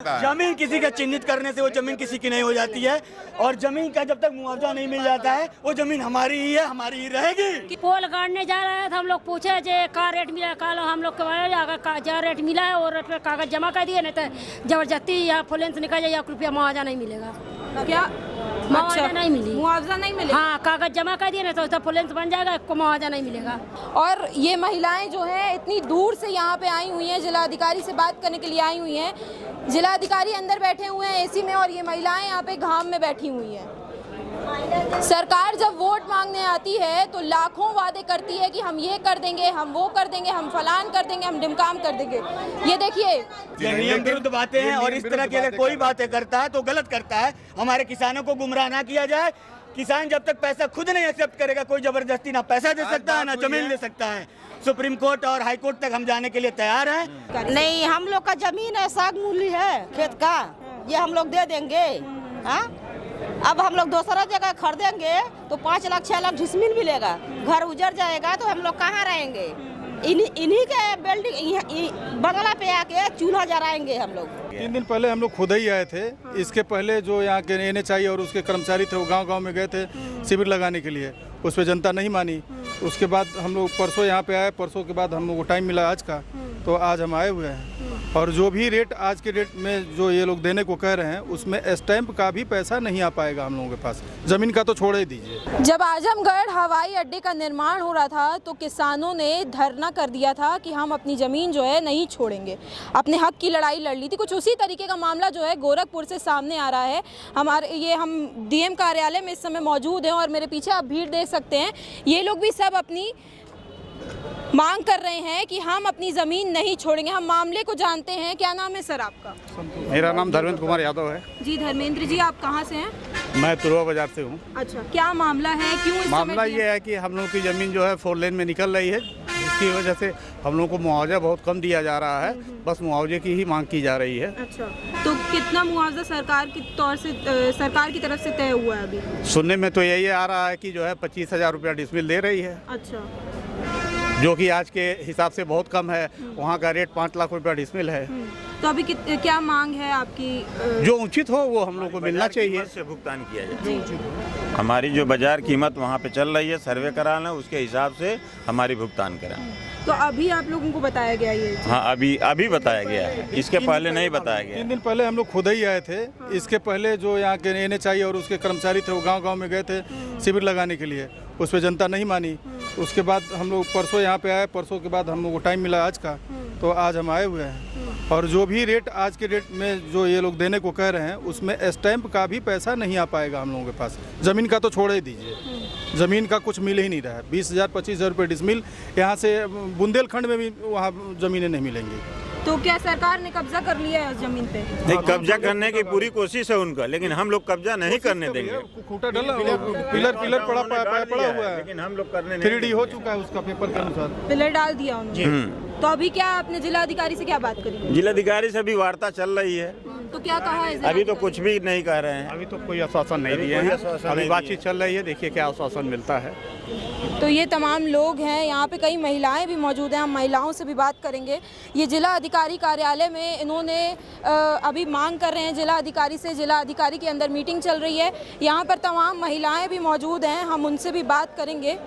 जमीन किसी का चिन्हित करने से वो जमीन किसी की नहीं हो जाती है, और जमीन का जब तक मुआवजा नहीं मिल जाता है वो जमीन हमारी ही है, हमारी ही रहेगी। पोल गाड़ने जा रहे हैं तो हम लोग पूछे जे का रेट मिला, काल हम लोग के जो रेट मिला है और रेट पे कागज जमा कर दिए, नहीं तो जबरदस्ती या फुलेंस निकल जाए, 1 रुपया मुआवजा नहीं मिलेगा। क्या मुआवजा नहीं मिली, मुआवजा नहीं मिलेगा? हाँ, कागज जमा कर दिए, नहीं तो फुलेंस बन जाएगा, आपको मुआवजा नहीं मिलेगा। और ये महिलाएं जो हैं इतनी दूर से यहाँ पे आई हुई हैं, जिलाधिकारी से बात करने के लिए आई हुई हैं। जिलाधिकारी अंदर बैठे हुए हैं एसी में और ये महिलाएं यहाँ पे घाम में बैठी हुई हैं। सरकार जब वोट मांगने आती है तो लाखों वादे करती है कि हम ये कर देंगे, हम वो कर देंगे, हम फलान कर देंगे, हम ढिमकाम कर देंगे। ये देखिए, ये नियम विरुद्ध बातें हैं, और इस तरह की अगर कोई बातें करता है तो गलत करता है। हमारे किसानों को गुमराह ना किया जाए। किसान जब तक पैसा खुद नहीं एक्सेप्ट करेगा, कोई जबरदस्ती ना पैसा दे सकता है ना जमीन दे सकता है। सुप्रीम कोर्ट और हाई कोर्ट तक हम जाने के लिए तैयार हैं। नहीं, हम लोग का जमीन है, साग मूली है खेत का, ये हम लोग दे देंगे। हाँ, अब हम लोग दूसरा जगह खरीदेंगे तो 5 लाख 6 लाख डिसमिल मिलेगा, घर उजड़ जाएगा तो हम लोग कहाँ रहेंगे? इन्हीं के बिल्डिंग बंगला पे आके चूल्हा जलाएंगे हम लोग। 3 दिन पहले हम लोग खुद ही आए थे। इसके पहले जो यहाँ के NHI और उसके कर्मचारी थे वो गांव-गांव में गए थे शिविर लगाने के लिए, उस पर जनता नहीं मानी। उसके बाद हम लोग परसों यहाँ पे आए, परसों के बाद हम लोग को टाइम मिला आज का, तो आज हम आए हुए हैं। और जो भी रेट आज के डेट में जो ये लोग देने को कह रहे हैं उसमें स्टैंप का भी पैसा नहीं आ पाएगा हम लोगों के पास, जमीन का तो छोड़ ही दीजिए। जब आजमगढ़ हवाई अड्डे का निर्माण हो रहा था तो किसानों ने धरना कर दिया था कि हम अपनी ज़मीन जो है नहीं छोड़ेंगे, अपने हक की लड़ाई लड़ ली थी। कुछ उसी तरीके का मामला जो है गोरखपुर से सामने आ रहा है। हम DM कार्यालय में इस समय मौजूद हैं और मेरे पीछे आप भीड़ देख सकते हैं। ये लोग भी सब अपनी मांग कर रहे हैं कि हम अपनी ज़मीन नहीं छोड़ेंगे। हम मामले को जानते हैं। क्या नाम है सर आपका? मेरा नाम धर्मेंद्र कुमार यादव है। जी धर्मेंद्र जी, आप कहाँ से हैं? मैं तुरवा बाजार से हूँ। अच्छा, क्या मामला है, क्यों इस मामला ये है कि हम लोग की ज़मीन जो है 4 लेन में निकल रही है, जिसकी वजह से हम लोग को मुआवजा बहुत कम दिया जा रहा है। बस मुआवजे की ही मांग की जा रही है। अच्छा, तो कितना मुआवजा सरकार की तरफ से तय हुआ है अभी? सुनने में तो यही आ रहा है कि जो है 25,000 रुपया डिसमिल दे रही है। अच्छा, जो कि आज के हिसाब से बहुत कम है। वहाँ का रेट 5 लाख रुपया डिसमिल है। तो अभी क्या मांग है आपकी? जो उचित हो वो हम लोग को मिलना चाहिए। से भुगतान किया जाए। हमारी जो बाजार कीमत वहाँ पे चल रही है, सर्वे कराना, उसके हिसाब से हमारी भुगतान करा। तो अभी आप लोगों को बताया गया ये? हाँ, अभी बताया गया है, इसके पहले नहीं बताया गया। 3 दिन पहले हम लोग खुद ही आए थे। इसके पहले जो यहाँ के NHI और उसके कर्मचारी थे वो गांव-गांव में गए थे शिविर लगाने के लिए, उस पर जनता नहीं मानी। उसके बाद हम लोग परसों यहाँ पे आए, परसों के बाद हम लोग को टाइम मिला आज का, तो आज हम आए हुए हैं। और जो भी रेट आज के डेट में जो ये लोग देने को कह रहे हैं उसमें स्टैंप का भी पैसा नहीं आ पाएगा हम लोगों के पास, जमीन का तो छोड़ ही दीजिए। जमीन का कुछ मिल ही नहीं रहा है। 20,000 25,000 रुपये डिसमिल, यहाँ से बुंदेलखंड में भी वहाँ ज़मीनें नहीं मिलेंगी। तो क्या सरकार ने कब्जा कर लिया है उस जमीन पे? नहीं, कब्जा करने की पूरी कोशिश है उनका, लेकिन हम लोग कब्जा नहीं करने देंगे। खूंटा डला, पिलर पड़ा हुआ है, लेकिन हम लोग करने 3D हो चुका है उसका पेपर के अनुसार। पिलर डाल दिया उन्होंने। तो अभी क्या आपने जिलाधिकारी से क्या बात करी? जिलाधिकारी से भी वार्ता चल रही है। तो क्या कहा है? अभी तो कुछ भी नहीं कह रहे हैं। अभी तो कोई आश्वासन नहीं दिए हैं। अभी बातचीत चल रही है, देखिए क्या आश्वासन मिलता है। तो ये तमाम लोग हैं, यहाँ पे कई महिलाएं भी मौजूद हैं। हम महिलाओं से भी बात करेंगे। ये जिला अधिकारी कार्यालय में इन्होंने अभी मांग कर रहे हैं जिला अधिकारी से। जिला अधिकारी के अंदर मीटिंग चल रही है। यहाँ पर तमाम महिलाएं भी मौजूद हैं, हम उनसे भी बात करेंगे।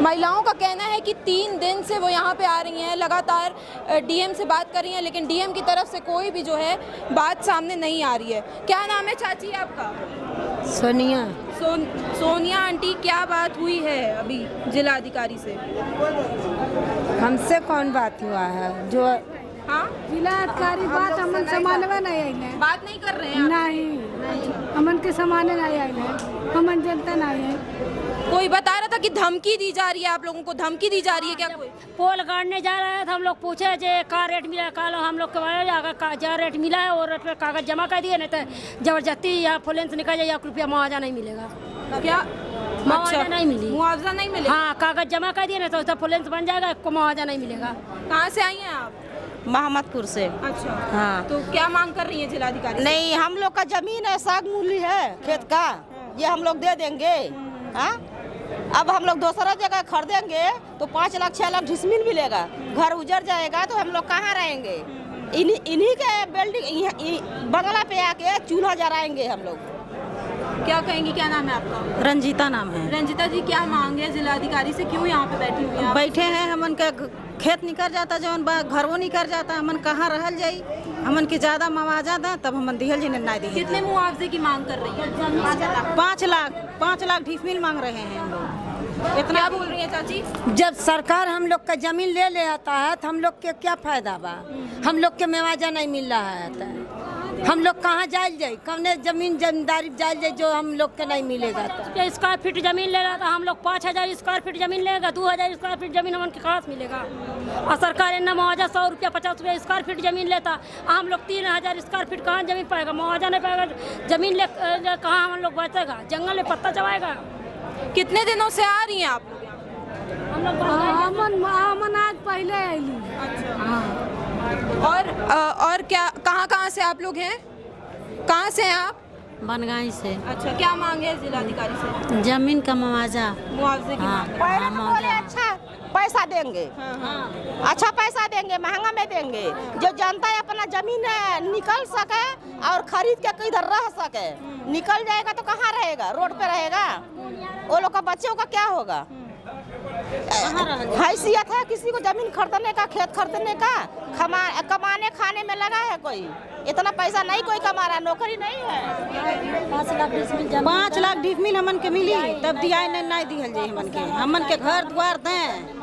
महिलाओं का कहना है कि 3 दिन से वो यहाँ पे आ रही हैं, लगातार DM से बात कर रही हैं, लेकिन DM की तरफ से कोई भी जो है बात सामने नहीं आ रही है। क्या नाम है चाची आपका? सोनिया। सोनिया आंटी, क्या बात हुई है अभी जिलाधिकारी से? हमसे कौन बात हुआ है? जो हाँ, जिलाधिकारी बात हमन समानवे नहीं आइले। बात नहीं कर रहे हैं? नहीं, हमन के समाने नहीं आइले, हमन जनता नहीं है। कोई बता रहा था कि धमकी दी जा रही है, आप लोगों को धमकी दी जा रही है क्या? कोई पोल गाड़ने जा रहे हैं तो हम लोग पूछे जे का रेट मिला, काल हम लोग के जो रेट मिला है और रेट पे कागज जमा कर दिए, नहीं तो जबरदस्ती या फुलेंस निकल जाए, 1 रुपया मुआवजा नहीं मिलेगा। क्या मुआवजा नहीं मिली? मुआवजा नहीं मिलेगा? हाँ, कागज जमा कर दिए, नहीं तो फुलेंस बन जाएगा, आपको मुआवजा नहीं मिलेगा। कहाँ से आई हैं आप? मोहम्मदपुर से। अच्छा, हाँ। तो क्या मांग कर रही है जिलाधिकारी? नहीं, हम लोग का जमीन है, साग मूली है खेत का, ये हम लोग दे देंगे। हाँ, अब हम लोग दूसरा जगह खरीदेंगे तो 5 लाख 6 लाख डिसमिल मिलेगा, घर उजड़ जाएगा तो हम लोग कहाँ रहेंगे? इन्हीं के बिल्डिंग बंगला पे आके चूल्हा जलाएंगे हम लोग। क्या कहेंगी, क्या नाम है आपका? रंजीता नाम है। रंजिता जी, क्या मांग है जिलाधिकारी से, क्यों यहाँ पे बैठी हुई हैं आप? बैठे हैं, हमन के खेत निकल जाता, जौन घरवो निकल जाता, हमन कहाँ रहल जाई, हमन के ज्यादा मुआवजा दें तब हमन दिहल जी नहीं दिहल। कितने मुआवजे की मांग कर रही है? 5 लाख ढीफमिल मांग रहे हैं हम लोग। क्या बोल रही है चाची? जब सरकार हम लोग का जमीन ले आता है तो हम लोग के क्या फायदा बा? हम लोग के मुआवजा नहीं मिल रहा है तो हम लोग कहाँ जायल जाए, कौने जमींदारी जायल जाए जो हम लोग के नहीं मिलेगा। तो स्क्वायर फीट जमीन ले रहा था हम लोग 5000 स्क्वायर फीट जमीन लेगा, 2000 स्क्वायर फीट जमीन हमन के कहाँ से मिलेगा? और सरकार इतना मुआवजा 100 रुपया 50 रुपया स्क्वायर फीट जमीन लेता, हम लोग 3000 स्क्वायर फीट कहाँ जमीन पाएगा? मुआवजा नहीं पाएगा, जमीन ले कहाँ हम लोग बचेगा? जंगल में पत्ता चबाएगा। कितने दिनों से आ रही हैं आप? हम लोग अमन आज पहले आईली। और क्या, कहाँ से आप लोग हैं? कहाँ से हैं आप? बनगाई से। अच्छा, क्या मांग है जिलाधिकारी से? जमीन का मुआवजा। मुआवजे की मांग है। पहले तो बोले अच्छा पैसा देंगे, अच्छा पैसा देंगे, महंगा में देंगे, जो जनता अपना जमीन निकल सके और खरीद के किधर रह सके। निकल जाएगा तो कहाँ रहेगा? रोड पे रहेगा। वो लोग का बच्चों का क्या होगा? हैसियत है किसी को जमीन खरीदने का, खेत खरीदने का? कमाने खाने में लगा है कोई? इतना पैसा नहीं कोई कमा रहा, नौकरी नहीं है। 5 लाख ढीफमिल हमन के मिली तब दिया नहीं दिहल जाए हमन के घर द्वार दें।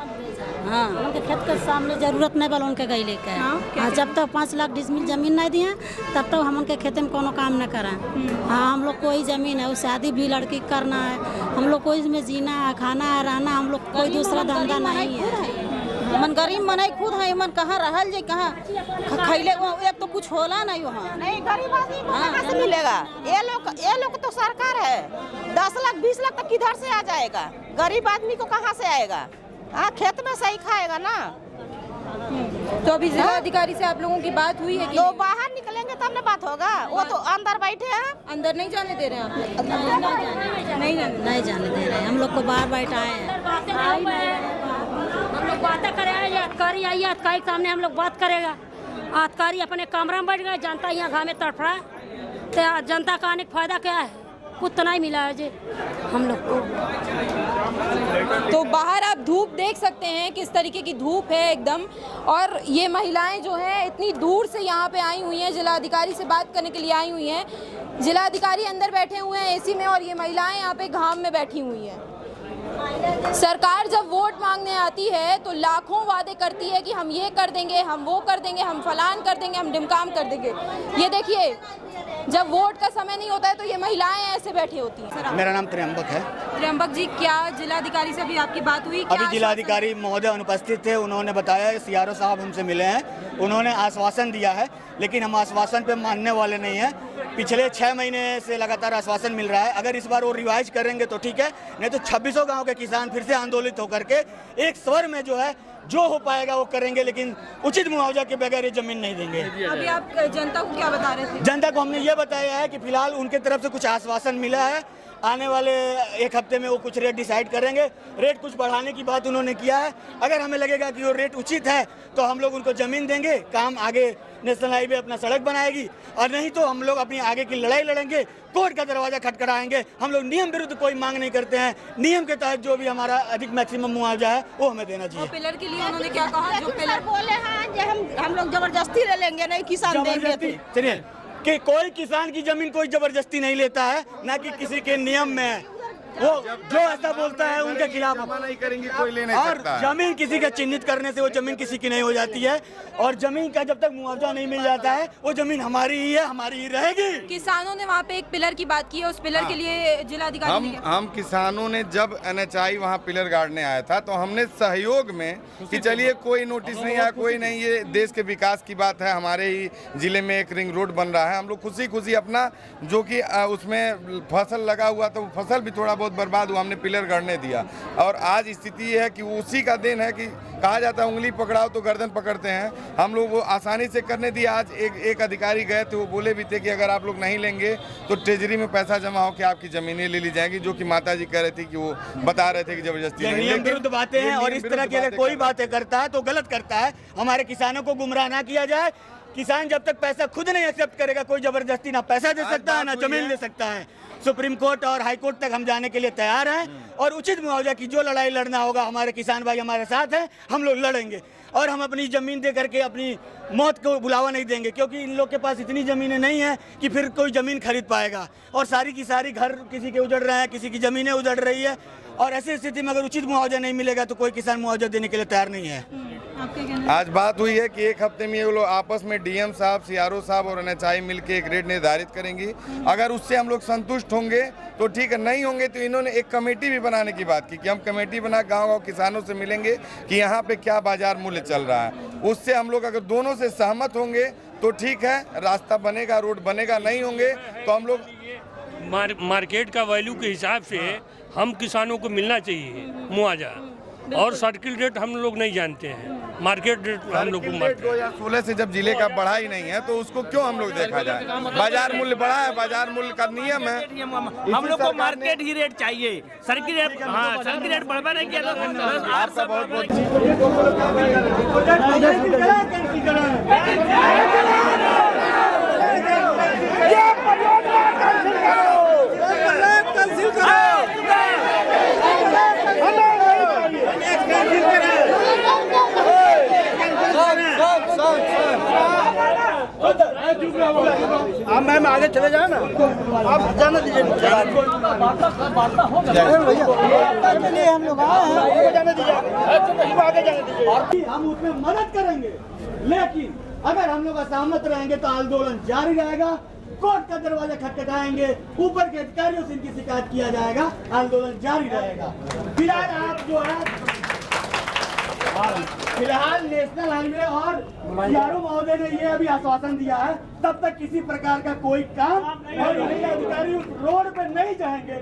हाँ, उनके खेत के सामने जरूरत नहीं बल उनके गई लेके। हाँ, जब तक 5 लाख डिसमिल जमीन नहीं दिए तब तक हम उनके खेत में कोनो काम न करें। हाँ, हम लोग को ही जमीन है, शादी भी लड़की करना है, हम लोग को इसमें जीना है, खाना है, रहना, हम लोग कोई दूसरा धंधा नहीं है। मन गरीब मनाई खुद है, मन कहाँ रहल जाए, कहाँ खैले, एक तो कुछ होला नहीं वहाँ। नहीं, गरीब आदमी को कहाँ से मिलेगा? ये लोग तो सरकार है, 10 लाख 20 लाख तक किधर से आ जाएगा? गरीब आदमी को कहाँ से आएगा? हाँ, खेत में सही खाएगा ना। तो अभी जिलाधिकारी से आप लोगों की बात हुई है कि? तो बाहर निकलेंगे तब ना बात होगा, वो तो अंदर बैठे हैं। अंदर नहीं जाने दे रहे हैं आप? नहीं जाने दे रहे, हम लोग को बाहर बैठाए हैं। हम लोग बातें करेंगे, अधिकारी आई, अधिकारी के सामने हम लोग बात करेगा। अधिकारी अपने कमरा में बैठ गए, जनता यहाँ घाम में तड़फ रहा है, तो जनता का आने का फायदा क्या है? कुछ तो नहीं मिला है जी हम लोग को। तो बाहर आप धूप देख सकते हैं, किस तरीके की धूप है एकदम। और ये महिलाएं जो हैं इतनी दूर से यहाँ पे आई हुई हैं, जिलाधिकारी से बात करने के लिए आई हुई हैं। जिलाधिकारी अंदर बैठे हुए हैं एसी में और ये महिलाएं यहाँ पे घाम में बैठी हुई हैं। सरकार जब वोट मांगने आती है तो लाखों वादे करती है कि हम ये कर देंगे, हम वो कर देंगे, हम फलान कर देंगे, हम ढिमकाम कर देंगे। ये देखिए, जब वोट का समय नहीं होता है तो ये महिलाएं ऐसे बैठी होती हैं। मेरा नाम त्र्यंबक है। त्र्यंबक जी, क्या जिलाधिकारी से अभी आपकी बात हुई? अभी जिलाधिकारी महोदय अनुपस्थित थे, उन्होंने बताया, सीआरओ साहब हमसे मिले हैं, उन्होंने आश्वासन दिया है, लेकिन हम आश्वासन पे मानने वाले नहीं हैं। पिछले 6 महीने से लगातार आश्वासन मिल रहा है, अगर इस बार वो रिवाइज करेंगे तो ठीक है, नहीं तो 2600 गाँव के किसान फिर से आंदोलित होकर के एक स्वर में जो है जो हो पाएगा वो करेंगे, लेकिन उचित मुआवजा के बगैर ये जमीन नहीं देंगे। अभी आप जनता को क्या बता रहे थे? जनता को हमने ये बताया है कि फिलहाल उनके तरफ से कुछ आश्वासन मिला है, आने वाले 1 हफ्ते में वो कुछ रेट डिसाइड करेंगे। रेट कुछ बढ़ाने की बात उन्होंने किया है, अगर हमें लगेगा कि वो रेट उचित है तो हम लोग उनको ज़मीन देंगे, काम आगे नेशनल हाईवे अपना सड़क बनाएगी, और नहीं तो हम लोग अपनी आगे की लड़ाई लड़ेंगे, कोर्ट का दरवाजा खटखटाएंगे। हम लोग नियम विरुद्ध कोई मांग नहीं करते हैं, नियम के तहत जो भी हमारा अधिक मैक्सिमम मुआवजा है वो हमें देना चाहिए। पिलर के लिए उन्होंने क्या कहा? जो पिलर बोले हैं हम लोग जबरदस्ती ले लेंगे, नहीं किसान देंगे। चलिए, कि कोई किसान की जमीन कोई जबरदस्ती नहीं लेता है, ना कि किसी के नियम में है। वो जो ऐसा बोलता है उनके खिलाफ नहीं करेंगे, कोई ले नहीं और सकता है। जमीन किसी का चिन्हित करने से वो जमीन किसी की नहीं हो जाती है, और जमीन का जब तक मुआवजा नहीं मिल जाता है वो जमीन हमारी ही है, हमारी ही रहेगी। किसानों ने वहाँ पे एक पिलर की बात की है, उस पिलर के लिए जिलाधिकारी ने हम किसानों ने जब NHI वहाँ पिलर गाड़ने आया था तो हमने सहयोग में कि चलिए कोई नोटिस नहीं आया, कोई नहीं, ये देश के विकास की बात है, हमारे ही जिले में एक रिंग रोड बन रहा है, हम लोग खुशी खुशी अपना जो कि उसमें फसल लगा हुआ तो फसल भी थोड़ा बहुत बर्बाद हुआ, हमने पिलर गड़ने दिया। और आज स्थिति ये है कि उसी का देन है कि कहा जाता है उंगली पकड़ाओ तो गर्दन पकड़ते हैं, हम लोग वो आसानी से करने दिया। आज एक अधिकारी गए थे, वो बोले भी थे कि अगर आप लोग नहीं लेंगे तो ट्रेजरी में पैसा जमा हो के आपकी जमीनें ले ली जाएंगी, जो कि माता जी कह रही थी कि वो बता रहे थे कि जबरदस्ती नहीं। नियम विरुद्ध बातें हैं, और इस तरह की अगर कोई बातें करता है तो गलत करता है। हमारे किसानों को गुमराह ना किया जाए किसान जब तक पैसा खुद नहीं एक्सेप्ट करेगा, कोई जबरदस्ती ना पैसा दे सकता है ना जमीन ले सकता है। सुप्रीम कोर्ट और हाई कोर्ट तक हम जाने के लिए तैयार हैं और उचित मुआवजा की जो लड़ाई लड़ना होगा, हमारे किसान भाई हमारे साथ हैं, हम लोग लड़ेंगे और हम अपनी ज़मीन दे करके अपनी मौत को बुलावा नहीं देंगे, क्योंकि इन लोग के पास इतनी ज़मीनें नहीं हैं कि फिर कोई ज़मीन खरीद पाएगा। और सारी की सारी घर किसी के उजड़ रहे हैं, किसी की ज़मीनें उजड़ रही है, और ऐसी स्थिति में अगर उचित मुआवजा नहीं मिलेगा तो कोई किसान मुआवजा देने के लिए तैयार नहीं है। आज बात हुई है कि एक हफ्ते में ये लोग आपस में डीएम साहब, सीआरओ साहब और एनएचआई मिलकर एक रेट निर्धारित करेंगी। अगर उससे हम लोग संतुष्ट होंगे तो ठीक है, नहीं होंगे तो इन्होंने एक कमेटी भी बनाने की बात की कि हम कमेटी बना गांव-गांव किसानों से मिलेंगे कि यहाँ पे क्या बाजार मूल्य चल रहा है। उससे हम लोग अगर दोनों से सहमत होंगे तो ठीक है, रास्ता बनेगा, रोड बनेगा। नहीं होंगे तो हम लोग मार्केट का वैल्यू के हिसाब से हम किसानों को मिलना चाहिए मुआवजा, और सर्किल रेट हम लोग नहीं जानते हैं, मार्केट रेट हम लोग को 2016 से जब जिले का बढ़ा ही नहीं है तो उसको क्यों हम लोग देखा जाए। बाजार मूल्य बढ़ा है, बाजार मूल्य का नियम है, हम लोग को मार्केट ही रेट चाहिए, सर्किल रेट। हाँ, सर्किल रेट बढ़वा नहीं किया। आपका बहुत बहुत आप मैम आगे चले जाए ना, आप जाने दीजिए। हम लोग जाने दीजिए, आगे जाने दीजिए। हम उसमें मदद करेंगे, लेकिन अगर हम लोग असहमत रहेंगे तो आंदोलन जारी रहेगा, कोर्ट का दरवाजा खटखटाएंगे, ऊपर के अधिकारियों से इनकी शिकायत किया जाएगा, आंदोलन जारी रहेगा। फिलहाल आप जो है फिलहाल नेशनल हाईवे और सीआरओ महोदय ने ये अभी आश्वासन दिया है, तब तक किसी प्रकार का कोई काम और अधिकारी रोड पे नहीं जाएंगे।